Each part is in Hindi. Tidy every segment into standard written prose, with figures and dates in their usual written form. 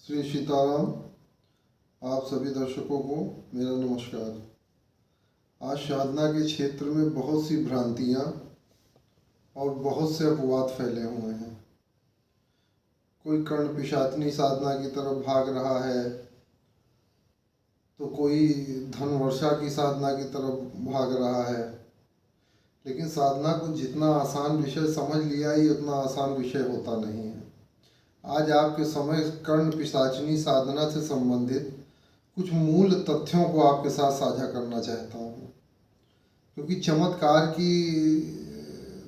श्री सीताराम। आप सभी दर्शकों को मेरा नमस्कार। आज साधना के क्षेत्र में बहुत सी भ्रांतियाँ और बहुत से अपवाद फैले हुए हैं। कोई कर्ण पिशाचिनी साधना की तरफ भाग रहा है, तो कोई धन वर्षा की साधना की तरफ भाग रहा है। लेकिन साधना को जितना आसान विषय समझ लिया, ये उतना आसान विषय होता नहीं है। आज आपके समय कर्ण पिशाचिनी साधना से संबंधित कुछ मूल तथ्यों को आपके साथ साझा करना चाहता हूँ, क्योंकि चमत्कार की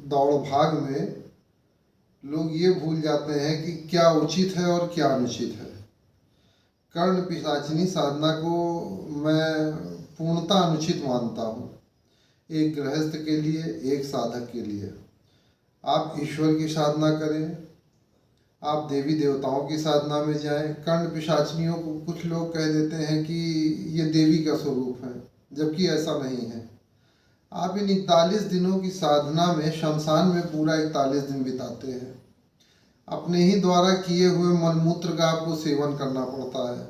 दौड़ भाग में लोग ये भूल जाते हैं कि क्या उचित है और क्या अनुचित है। कर्ण पिशाचिनी साधना को मैं पूर्णतः अनुचित मानता हूँ, एक गृहस्थ के लिए, एक साधक के लिए। आप ईश्वर की साधना करें, आप देवी देवताओं की साधना में जाएं। कर्ण पिशाचिनियों को कुछ लोग कह देते हैं कि ये देवी का स्वरूप है, जबकि ऐसा नहीं है। आप इन 41 दिनों की साधना में शमशान में पूरा 41 दिन बिताते हैं। अपने ही द्वारा किए हुए मलमूत्र का आपको सेवन करना पड़ता है।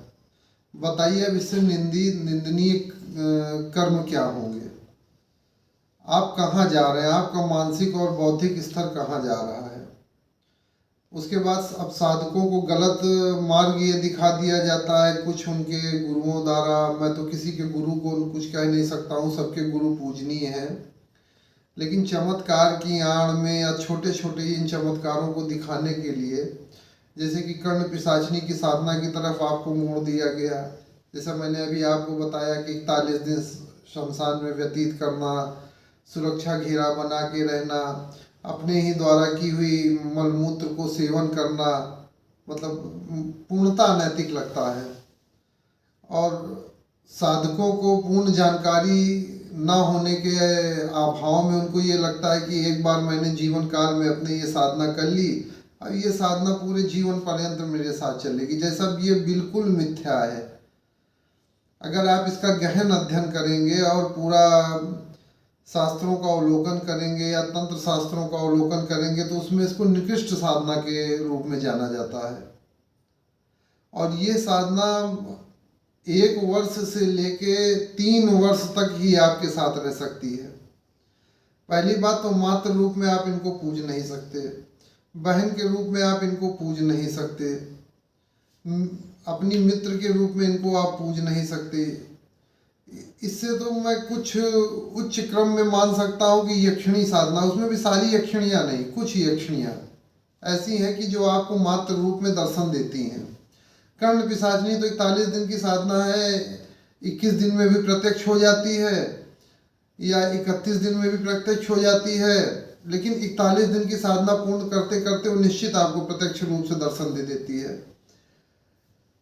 बताइए अब इससे निंदनीय कर्म क्या होंगे? आप कहाँ जा रहे हैं? आपका मानसिक और बौद्धिक स्तर कहाँ जा रहा है? उसके बाद अब साधकों को गलत मार्ग ये दिखा दिया जाता है कुछ उनके गुरुओं द्वारा। मैं तो किसी के गुरु को कुछ कह नहीं सकता हूँ, सबके गुरु पूजनीय हैं। लेकिन चमत्कार की आड़ में या छोटे छोटे इन चमत्कारों को दिखाने के लिए, जैसे कि कर्ण पिशाचिनी की साधना की तरफ आपको मोड़ दिया गया। जैसा मैंने अभी आपको बताया कि 41 दिन शमशान में व्यतीत करना, सुरक्षा घेरा बना के रहना, अपने ही द्वारा की हुई मलमूत्र को सेवन करना, मतलब पूर्णतः अनैतिक लगता है। और साधकों को पूर्ण जानकारी न होने के अभाव में उनको ये लगता है कि एक बार मैंने जीवन काल में अपने ये साधना कर ली, अब ये साधना पूरे जीवन पर्यंत मेरे साथ चलेगी। जैसा ये बिल्कुल मिथ्या है। अगर आप इसका गहन अध्ययन करेंगे और पूरा शास्त्रों का अवलोकन करेंगे या तंत्र शास्त्रों का अवलोकन करेंगे, तो उसमें इसको निकृष्ट साधना के रूप में जाना जाता है। और ये साधना 1 वर्ष से लेके 3 वर्ष तक ही आपके साथ रह सकती है। पहली बात तो मातृ रूप में आप इनको पूज नहीं सकते, बहन के रूप में आप इनको पूज नहीं सकते, अपनी मित्र के रूप में इनको आप पूज नहीं सकते। इससे तो मैं कुछ उच्च क्रम में मान सकता हूँ कि यक्षिणी साधना, उसमें भी सारी यक्षिणियाँ नहीं, कुछ यक्षिणियाँ ऐसी हैं कि जो आपको मात्र रूप में दर्शन देती हैं। कर्ण पिशाचिनी तो 41 दिन की साधना है, 21 दिन में भी प्रत्यक्ष हो जाती है या 31 दिन में भी प्रत्यक्ष हो जाती है। लेकिन 41 दिन की साधना पूर्ण करते करते वो निश्चित आपको प्रत्यक्ष रूप से दर्शन दे देती है।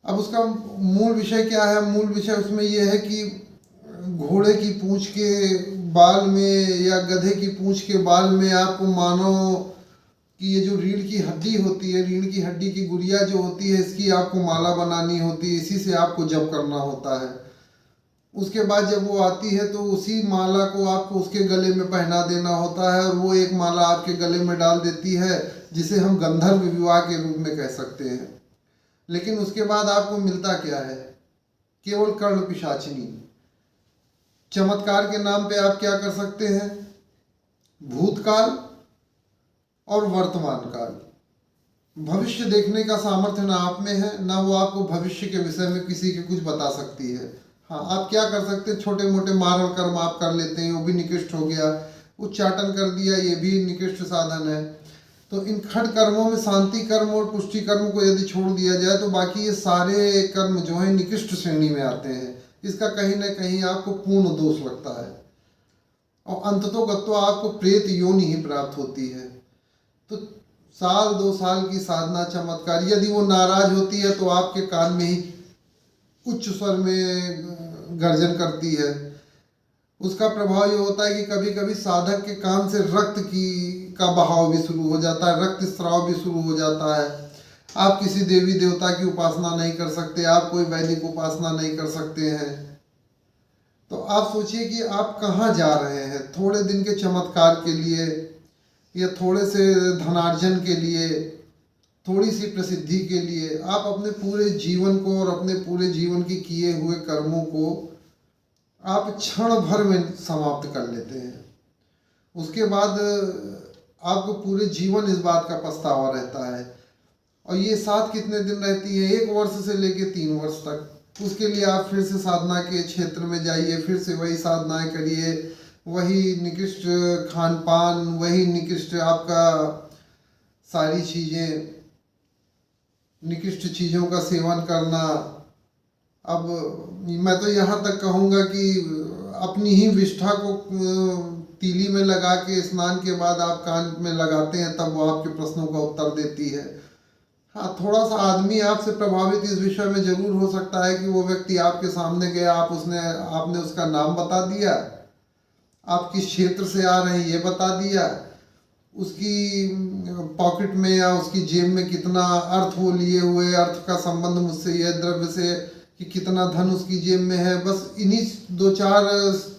अब उसका मूल विषय क्या है? मूल विषय उसमें यह है कि घोड़े की पूंछ के बाल में या गधे की पूंछ के बाल में आपको मानो कि ये जो रीढ़ की हड्डी होती है, रीढ़ की हड्डी की गुड़िया जो होती है, इसकी आपको माला बनानी होती है, इसी से आपको जप करना होता है। उसके बाद जब वो आती है तो उसी माला को आपको उसके गले में पहना देना होता है, और वो एक माला आपके गले में डाल देती है, जिसे हम गंधर्व विवाह के रूप में कह सकते हैं। लेकिन उसके बाद आपको मिलता क्या है? केवल कर्ण पिशाचिनी। चमत्कार के नाम पे आप क्या कर सकते हैं? भूतकाल और वर्तमान काल, भविष्य देखने का सामर्थ्य ना आप में है, ना वो आपको भविष्य के विषय में किसी के कुछ बता सकती है। हाँ, आप क्या कर सकते हैं? छोटे मोटे मारण कर्म आप कर लेते हैं, वो भी निकृष्ट हो गया। उच्चाटन कर दिया, ये भी निकृष्ट साधन है। तो इन खड कर्मों में शांति कर्म और पुष्टि कर्म को यदि छोड़ दिया जाए तो बाकी ये सारे कर्म जो है निकृष्ट श्रेणी में आते हैं। इसका कहीं ना कहीं आपको पूर्ण दोष लगता है, और अंततोगत्वा आपको प्रेत योनि ही प्राप्त होती है। तो 1-2 साल की साधना चमत्कार, यदि वो नाराज होती है तो आपके कान में ही उच्च स्वर में गर्जन करती है। उसका प्रभाव ये होता है कि कभी कभी साधक के कान से रक्त का बहाव भी शुरू हो जाता है, रक्त स्राव भी शुरू हो जाता है। आप किसी देवी देवता की उपासना नहीं कर सकते, आप कोई वैदिक उपासना नहीं कर सकते हैं। तो आप सोचिए कि आप कहाँ जा रहे हैं? थोड़े दिन के चमत्कार के लिए या थोड़े से धनार्जन के लिए थोड़ी सी प्रसिद्धि के लिए आप अपने पूरे जीवन को और अपने पूरे जीवन के किए हुए कर्मों को आप क्षण भर में समाप्त कर लेते हैं। उसके बाद आपको पूरे जीवन इस बात का पछतावा रहता है। और ये साथ कितने दिन रहती है? 1 वर्ष से लेके 3 वर्ष तक। उसके लिए आप फिर से साधना के क्षेत्र में जाइए, फिर से वही साधनाएं करिए, वही निकृष्ट खान पान, वही निकृष्ट आपका सारी चीज़ें, निकृष्ट चीज़ों का सेवन करना। अब मैं तो यहाँ तक कहूँगा कि अपनी ही विष्ठा को तीली में लगा के स्नान के बाद आप कान में लगाते हैं, तब वो आपके प्रश्नों का उत्तर देती है। हाँ, थोड़ा सा आदमी आपसे प्रभावित इस विषय में जरूर हो सकता है कि वो व्यक्ति आपके सामने गया, आपने उसका नाम बता दिया, आप किस क्षेत्र से आ रहे हैं ये बता दिया, उसकी पॉकेट में या उसकी जेब में कितना अर्थ वो लिए हुए, अर्थ का संबंध मुझसे, यह द्रव्य से, कि कितना धन उसकी जेब में है। बस इन्हीं 2-4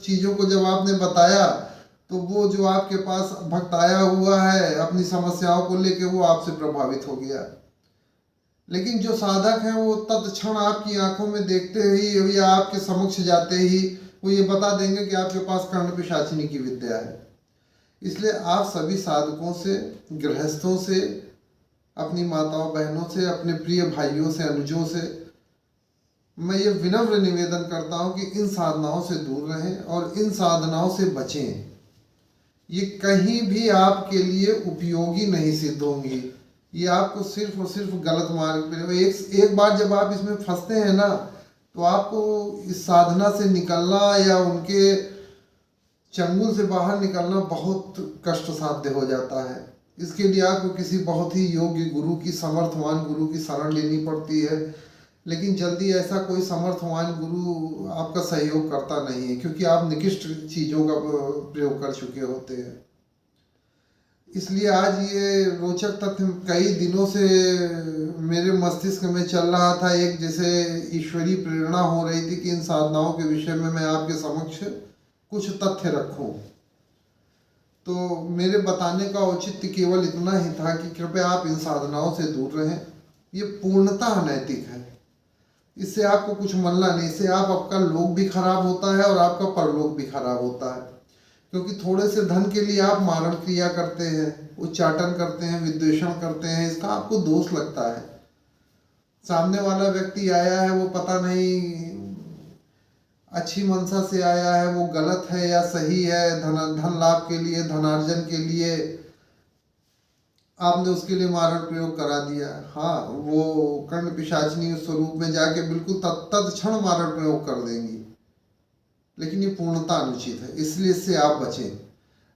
चीज़ों को जब आपने बताया तो वो जो आपके पास भक्त आया हुआ है अपनी समस्याओं को लेके, वो आपसे प्रभावित हो गया। लेकिन जो साधक हैं वो तत्क्षण आपकी आंखों में देखते ही या आपके समक्ष जाते ही वो ये बता देंगे कि आपके पास कर्ण पिशाचिनी की विद्या है। इसलिए आप सभी साधकों से, गृहस्थों से, अपनी माताओं बहनों से, अपने प्रिय भाइयों से, अनुजों से मैं ये विनम्र निवेदन करता हूँ कि इन साधनाओं से दूर रहें और इन साधनाओं से बचें। ये कहीं भी आपके लिए उपयोगी नहीं सिद्ध होंगी। ये आपको सिर्फ और सिर्फ गलत मार्ग पे, एक बार जब आप इसमें फंसते हैं ना, तो आपको इस साधना से निकलना या उनके चंगुल से बाहर निकलना बहुत कष्ट साध्य हो जाता है। इसके लिए आपको किसी बहुत ही योग्य गुरु की, समर्थवान गुरु की शरण लेनी पड़ती है। लेकिन जल्दी ऐसा कोई समर्थवान गुरु आपका सहयोग करता नहीं है, क्योंकि आप निकृष्ट चीज़ों का प्रयोग कर चुके होते हैं। इसलिए आज ये रोचक तथ्य कई दिनों से मेरे मस्तिष्क में चल रहा था। एक जैसे ईश्वरीय प्रेरणा हो रही थी कि इन साधनाओं के विषय में मैं आपके समक्ष कुछ तथ्य रखूं। तो मेरे बताने का औचित्य केवल इतना ही था कि कृपया आप इन साधनाओं से दूर रहें। ये पूर्णतः अनैतिक है। इससे आपको कुछ मिलना नहीं, इससे आपका लोक भी खराब होता है और आपका परलोक भी खराब होता है। क्योंकि थोड़े से धन के लिए आप मारण क्रिया करते हैं, उच्चाटन करते हैं, विद्वेषण करते हैं, इसका आपको दोष लगता है। सामने वाला व्यक्ति आया है, वो पता नहीं अच्छी मंशा से आया है, वो गलत है या सही है, धन लाभ के लिए, धनार्जन के लिए आपने उसके लिए मारण प्रयोग करा दिया। हाँ, वो कर्ण पिशाचिनी उस स्वरूप में जाके बिल्कुल तत्क्षण मारण प्रयोग कर देंगी, लेकिन ये पूर्णता अनुचित है। इसलिए इससे आप बचें।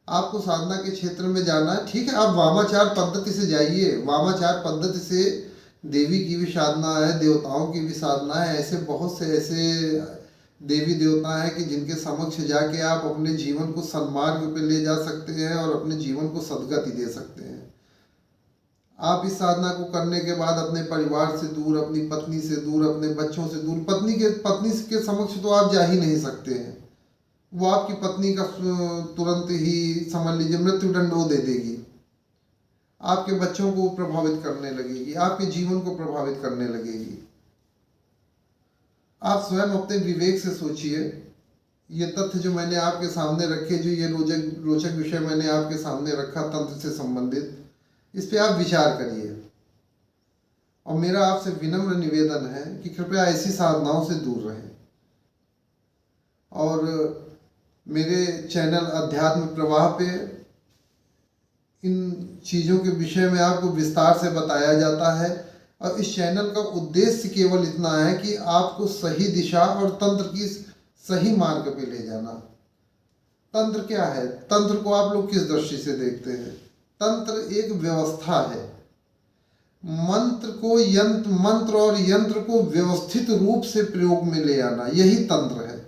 आपको साधना के क्षेत्र में जाना है, ठीक है, आप वामाचार पद्धति से जाइए। वामाचार पद्धति से देवी की भी साधना है, देवताओं की भी साधना है। ऐसे बहुत से ऐसे देवी देवता हैं कि जिनके समक्ष जाके आप अपने जीवन को सन्मार्ग पे ले जा सकते हैं और अपने जीवन को सद्गति दे सकते हैं। आप इस साधना को करने के बाद अपने परिवार से दूर, अपनी पत्नी से दूर, अपने बच्चों से दूर, पत्नी के समक्ष तो आप जा ही नहीं सकते हैं। वो आपकी पत्नी का तुरंत ही समझ लीजिए मृत्युदंड वो दे देगी। आपके बच्चों को प्रभावित करने लगेगी, आपके जीवन को प्रभावित करने लगेगी। आप स्वयं अपने विवेक से सोचिए। ये तथ्य जो मैंने आपके सामने रखे, जो ये रोचक विषय मैंने आपके सामने रखा तंत्र से संबंधित, इस पे आप विचार करिए। और मेरा आपसे विनम्र निवेदन है कि कृपया ऐसी साधनाओं से दूर रहें। और मेरे चैनल अध्यात्म प्रवाह पे इन चीज़ों के विषय में आपको विस्तार से बताया जाता है। और इस चैनल का उद्देश्य केवल इतना है कि आपको सही दिशा और तंत्र की सही मार्ग पे ले जाना। तंत्र क्या है? तंत्र को आप लोग किस दृष्टि से देखते हैं? तंत्र एक व्यवस्था है। मंत्र और यंत्र को व्यवस्थित रूप से प्रयोग में ले आना, यही तंत्र है।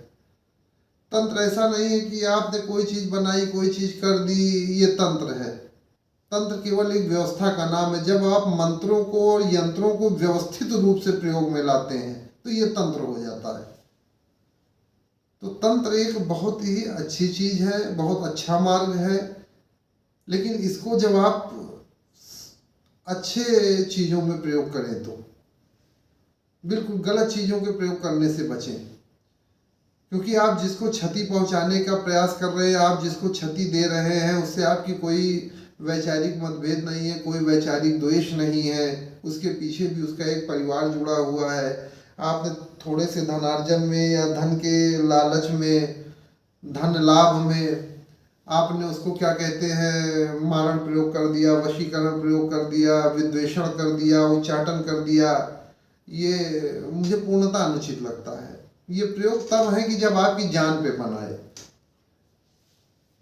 तंत्र ऐसा नहीं है कि आपने कोई चीज बनाई, कोई चीज कर दी, ये तंत्र है। तंत्र केवल एक व्यवस्था का नाम है। जब आप मंत्रों को और यंत्रों को व्यवस्थित रूप से प्रयोग में लाते हैं तो ये तंत्र हो जाता है। तो तंत्र एक बहुत ही अच्छी चीज है, बहुत अच्छा मार्ग है। लेकिन इसको जब आप अच्छे चीज़ों में प्रयोग करें, तो बिल्कुल गलत चीज़ों के प्रयोग करने से बचें। क्योंकि आप जिसको क्षति पहुंचाने का प्रयास कर रहे हैं, आप जिसको क्षति दे रहे हैं, उससे आपकी कोई वैचारिक मतभेद नहीं है, कोई वैचारिक द्वेष नहीं है, उसके पीछे भी उसका एक परिवार जुड़ा हुआ है। आपने थोड़े से धनार्जन में या धन के लालच में, धन लाभ में आपने उसको क्या कहते हैं, मारण प्रयोग कर दिया, वशीकरण प्रयोग कर दिया, विद्वेषण कर दिया, उच्चाटन कर दिया। ये मुझे पूर्णतः अनुचित लगता है। ये प्रयोग तब है कि जब आपकी जान पे बन आए,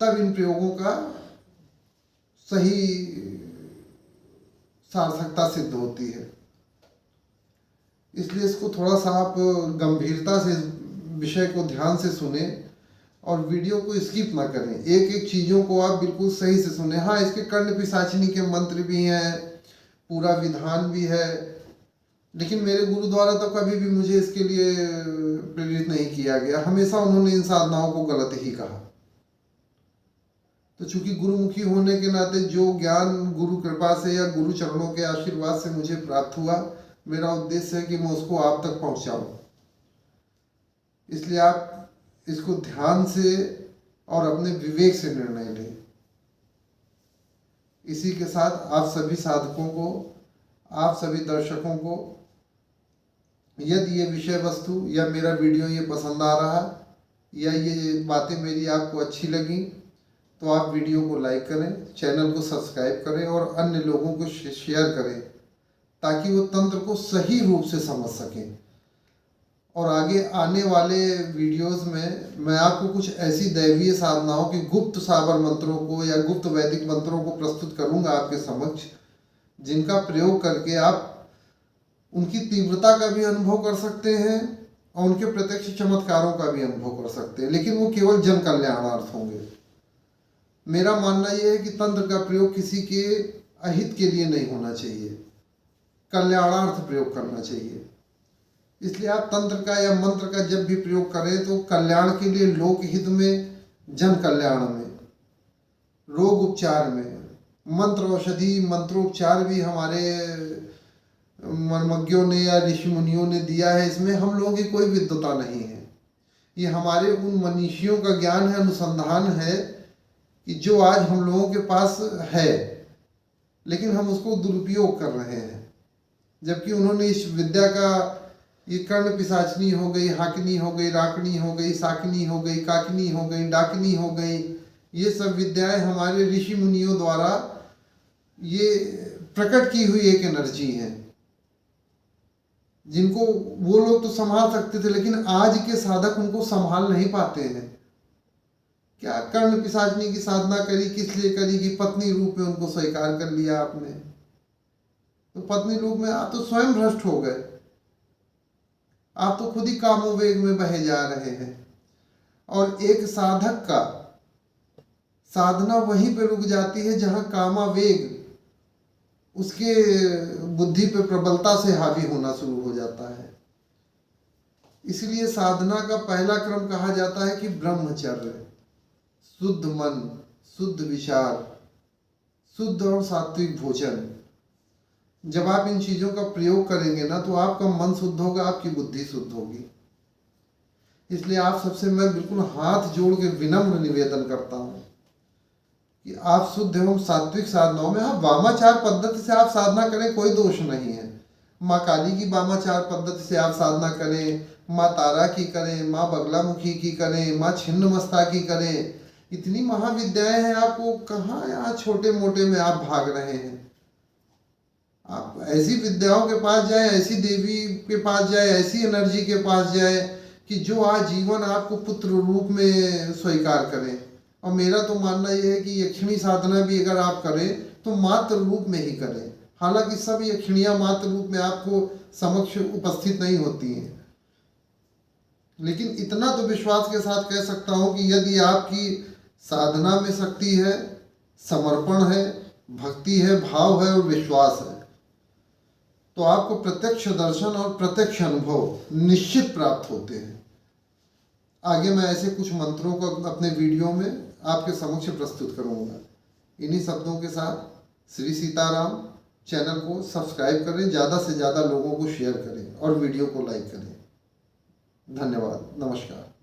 तब इन प्रयोगों का सही सार्थकता सिद्ध होती है। इसलिए इसको थोड़ा सा आप गंभीरता से विषय को ध्यान से सुने और वीडियो को स्किप ना करें। एक एक चीज़ों को आप बिल्कुल सही से सुने। हाँ, इसके कर्ण पिशाचिनी के मंत्र भी हैं, पूरा विधान भी है, लेकिन मेरे गुरु द्वारा तो कभी भी मुझे इसके लिए प्रेरित नहीं किया गया। हमेशा उन्होंने इन साधनाओं को गलत ही कहा। तो चूंकि गुरुमुखी होने के नाते जो ज्ञान गुरु कृपा से या गुरु चरणों के आशीर्वाद से मुझे प्राप्त हुआ, मेरा उद्देश्य है कि मैं उसको आप तक पहुंचाऊं। इसलिए आप इसको ध्यान से और अपने विवेक से निर्णय लें। इसी के साथ आप सभी साधकों को, आप सभी दर्शकों को, यदि ये विषय वस्तु या मेरा वीडियो ये पसंद आ रहा या ये बातें मेरी आपको अच्छी लगी, तो आप वीडियो को लाइक करें, चैनल को सब्सक्राइब करें और अन्य लोगों को शेयर करें, ताकि वो तंत्र को सही रूप से समझ सकें। और आगे आने वाले वीडियोस में मैं आपको कुछ ऐसी दैवीय साधनाओं की गुप्त साबर मंत्रों को या गुप्त वैदिक मंत्रों को प्रस्तुत करूंगा आपके समक्ष, जिनका प्रयोग करके आप उनकी तीव्रता का भी अनुभव कर सकते हैं और उनके प्रत्यक्ष चमत्कारों का भी अनुभव कर सकते हैं, लेकिन वो केवल जन कल्याणार्थ होंगे। मेरा मानना यह है कि तंत्र का प्रयोग किसी के अहित के लिए नहीं होना चाहिए, कल्याणार्थ प्रयोग करना चाहिए। इसलिए आप तंत्र का या मंत्र का जब भी प्रयोग करें तो कल्याण के लिए, लोक हित में, जन कल्याण में, रोग उपचार में। मंत्र औषधि, मंत्रोपचार भी हमारे मर्मज्ञों ने या ऋषि मुनियों ने दिया है, इसमें हम लोगों की कोई विद्वता नहीं है। ये हमारे उन मनीषियों का ज्ञान है, अनुसंधान है कि जो आज हम लोगों के पास है, लेकिन हम उसको दुरुपयोग कर रहे हैं। जबकि उन्होंने इस विद्या का, ये कर्ण पिशाचनी हो गई, हाकिनी हो गई, राकनी हो गई, साकिनी हो गई, काकिनी हो गई, डाकिनी हो गई, ये सब विद्याएं हमारे ऋषि मुनियों द्वारा ये प्रकट की हुई एक एनर्जी है, जिनको वो लोग तो संभाल सकते थे, लेकिन आज के साधक उनको संभाल नहीं पाते हैं। क्या कर्ण पिशाचनी की साधना करी, किस लिए करी कि पत्नी रूप में उनको स्वीकार कर लिया आपने। तो पत्नी रूप में आप तो स्वयं भ्रष्ट हो गए, आप तो खुद ही कामोवेग में बहे जा रहे हैं। और एक साधक का साधना वहीं पे रुक जाती है जहां कामावेग उसके बुद्धि पे प्रबलता से हावी होना शुरू हो जाता है। इसलिए साधना का पहला क्रम कहा जाता है कि ब्रह्मचर्य, शुद्ध मन, शुद्ध विचार, शुद्ध और सात्विक भोजन। जब आप इन चीजों का प्रयोग करेंगे ना, तो आपका मन शुद्ध होगा, आपकी बुद्धि शुद्ध होगी। इसलिए आप सबसे मैं बिल्कुल हाथ जोड़ के विनम्र निवेदन करता हूं कि आप शुद्ध एवं सात्विक साधनाओं में, हाँ, वामाचार पद्धति से आप साधना करें, कोई दोष नहीं है। माँ काली की वामाचार पद्धति से आप साधना करें, माँ तारा की करें, माँ बगलामुखी की करें, माँ छिन्नमस्ता की करें। इतनी महाविद्याएं हैं, आपको कहाँ यहाँ छोटे मोटे में आप भाग रहे हैं। आप ऐसी विद्याओं के पास जाए, ऐसी देवी के पास जाए, ऐसी एनर्जी के पास जाए कि जो आजीवन आपको पुत्र रूप में स्वीकार करें। और मेरा तो मानना यह है कि यक्षिणी साधना भी अगर आप करें तो मात्र रूप में ही करें। हालांकि सब यक्षिणियां मात्र रूप में आपको समक्ष उपस्थित नहीं होती हैं, लेकिन इतना तो विश्वास के साथ कह सकता हूं कि यदि आपकी साधना में शक्ति है, समर्पण है, भक्ति है, भाव है और विश्वास है, तो आपको प्रत्यक्ष दर्शन और प्रत्यक्ष अनुभव निश्चित प्राप्त होते हैं। आगे मैं ऐसे कुछ मंत्रों को अपने वीडियो में आपके समक्ष प्रस्तुत करूंगा। इन्हीं शब्दों के साथ श्री सीताराम, चैनल को सब्सक्राइब करें, ज़्यादा से ज़्यादा लोगों को शेयर करें और वीडियो को लाइक करें। धन्यवाद, नमस्कार।